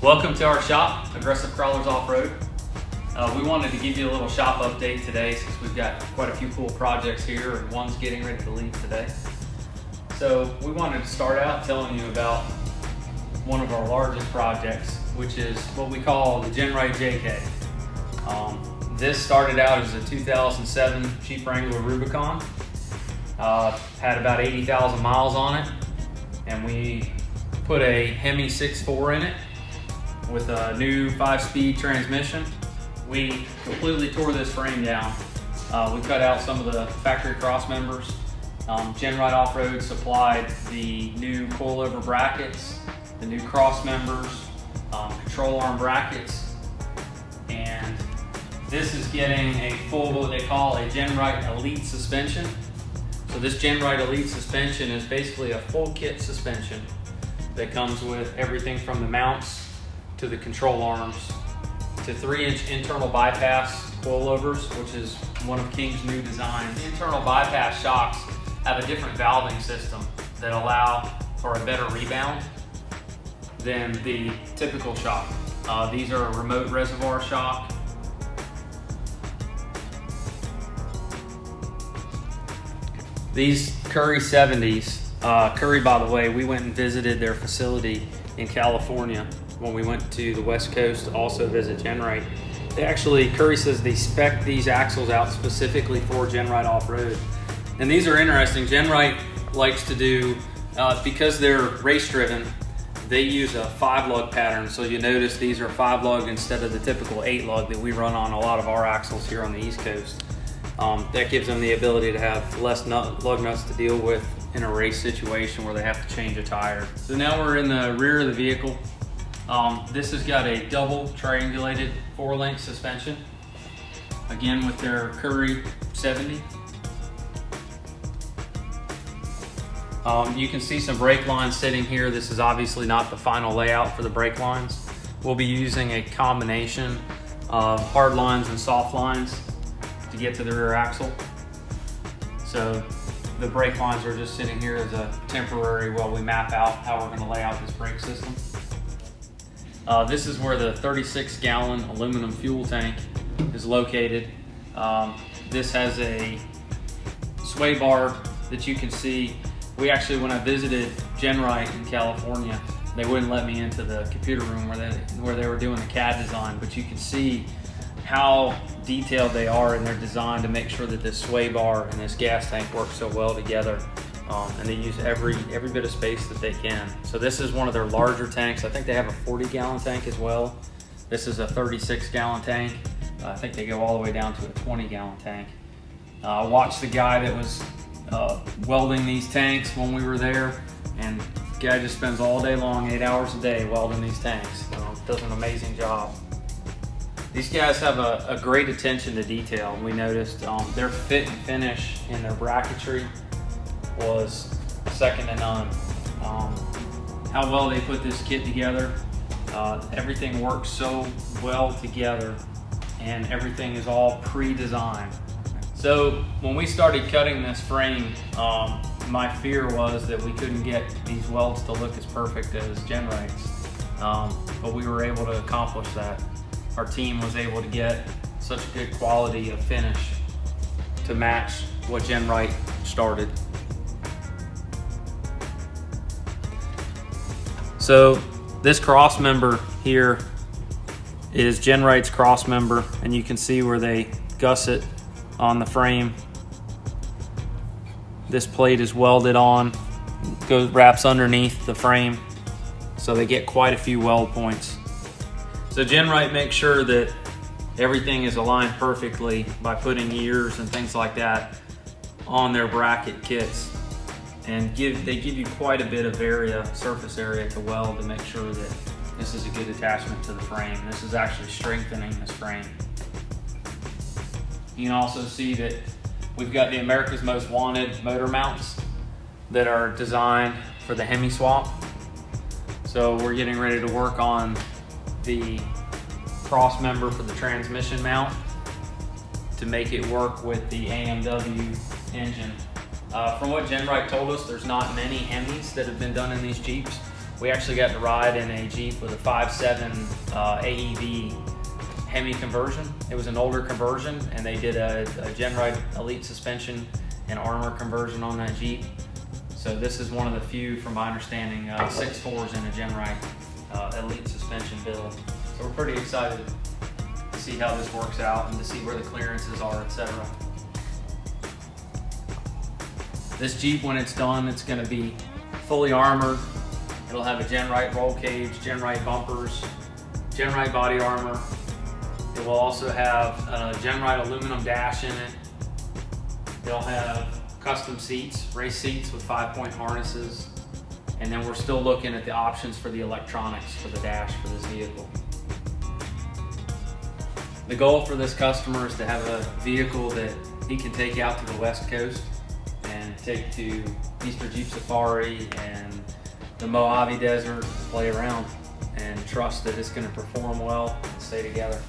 Welcome to our shop, Aggressive Crawlers Off-Road. We wanted to give you a little shop update today since we've got quite a few cool projects here and one's getting ready to leave today. So we wanted to start out telling you about one of our largest projects, which is what we call the GenRight JK. This started out as a 2007 Jeep Wrangler Rubicon. Had about 80,000 miles on it, and we put a Hemi 6.4 in it with a new 5-speed transmission. We completely tore this frame down. We cut out some of the factory cross members. GenRight Off-Road supplied the new coilover brackets, the new cross members, control arm brackets, and this is getting a full, what they call a GenRight Elite suspension. So this GenRight Elite suspension is basically a full kit suspension that comes with everything from the mounts to the control arms to 3-inch internal bypass coilovers, which is one of King's new designs. The internal bypass shocks have a different valving system that allow for a better rebound than the typical shock. These are a remote reservoir shock. These Curry 70s, Curry, by the way, we went and visited their facility in California when we went to the West Coast to also visit GenRight. They actually, Curry says they spec these axles out specifically for GenRight Off-Road. And these are interesting. GenRight likes to do, because they're race driven, they use a 5-lug pattern. So you notice these are 5-lug instead of the typical 8-lug that we run on a lot of our axles here on the East Coast. That gives them the ability to have less lug nuts to deal with in a race situation where they have to change a tire. So now we're in the rear of the vehicle. This has got a double triangulated 4-link suspension, again with their Curry 70. You can see some brake lines sitting here. This is obviously not the final layout for the brake lines. We'll be using a combination of hard lines and soft lines to get to the rear axle. So the brake lines are just sitting here as a temporary while we map out how we're going to lay out this brake system. This is where the 36-gallon aluminum fuel tank is located. This has a sway bar that you can see. We actually, when I visited GenRight in California, they wouldn't let me into the computer room where they were doing the CAD design, but you can see how detailed they are in their design to make sure that this sway bar and this gas tank work so well together. And they use every bit of space that they can. So this is one of their larger tanks. I think they have a 40-gallon tank as well. This is a 36-gallon tank. I think they go all the way down to a 20-gallon tank. I watched the guy that was welding these tanks when we were there, and the guy just spends all day long, 8 hours a day, welding these tanks. Does an amazing job. These guys have a great attention to detail. We noticed their fit and finish in their bracketry was second to none. How well they put this kit together. Everything works so well together, and everything is all pre-designed. So when we started cutting this frame, my fear was that we couldn't get these welds to look as perfect as GenRight's, but we were able to accomplish that. Our team was able to get such a good quality of finish to match what GenRight started. So this cross member here is GenRight's cross member, and you can see where they gusset on the frame. This plate is welded on, wraps underneath the frame, so they get quite a few weld points. So GenRight makes sure that everything is aligned perfectly by putting ears and things like that on their bracket kits. And they give you quite a bit of surface area to weld to make sure that this is a good attachment to the frame. This is actually strengthening this frame. You can also see that we've got the America's Most Wanted motor mounts that are designed for the Hemi swap. So we're getting ready to work on the cross member for the transmission mount to make it work with the AMW engine. From what GenRight told us, there's not many Hemis that have been done in these Jeeps. We actually got to ride in a Jeep with a 5.7 AEV Hemi conversion. It was an older conversion, and they did a GenRight Elite suspension and armor conversion on that Jeep. So this is one of the few, from my understanding, 6.4s in a GenRight Elite suspension build. So we're pretty excited to see how this works out and to see where the clearances are, etc. This Jeep, when it's done, it's going to be fully armored. It'll have a GenRight roll cage, GenRight bumpers, GenRight body armor. It will also have a GenRight aluminum dash in it. It'll have custom seats, race seats with 5-point harnesses. And then we're still looking at the options for the electronics for the dash for this vehicle. The goal for this customer is to have a vehicle that he can take out to the West Coast and take to Eastern Jeep Safari and the Mojave Desert, play around, and trust that it's going to perform well and stay together.